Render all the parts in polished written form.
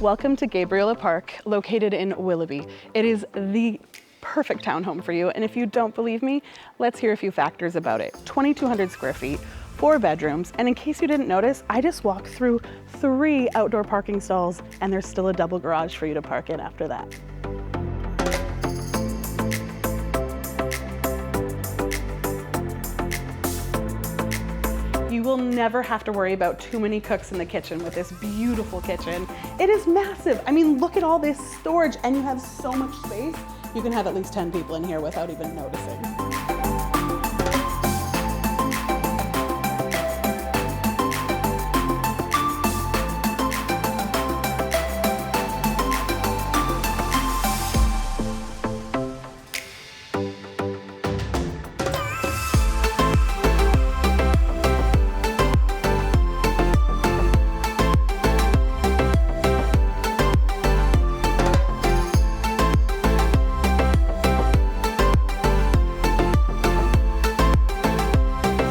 Welcome to Gabriola Park, located in Willoughby. It is the perfect townhome for you, and if you don't believe me, let's hear a few factors about it. 2,200 square feet, 4 bedrooms, and in case you didn't notice, I just walked through 3 outdoor parking stalls, and there's still a double garage for you to park in after that. You will never have to worry about too many cooks in the kitchen with this beautiful kitchen. It is massive. I mean, look at all this storage, and you have so much space. You can have at least 10 people in here without even noticing.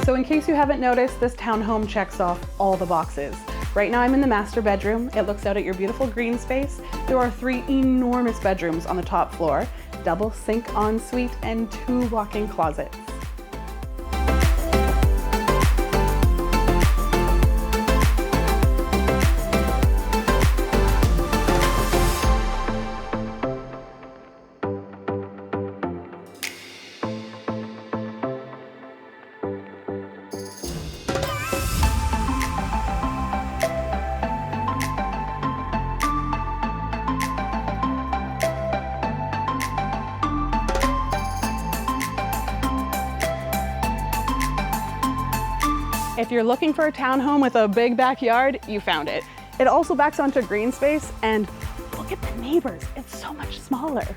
So in case you haven't noticed, this townhome checks off all the boxes. Right now I'm in the master bedroom. It looks out at your beautiful green space. There are 3 enormous bedrooms on the top floor, double sink ensuite, and 2 walk-in closets. If you're looking for a townhome with a big backyard, you found it. It also backs onto green space, and look at the neighbors, it's so much smaller.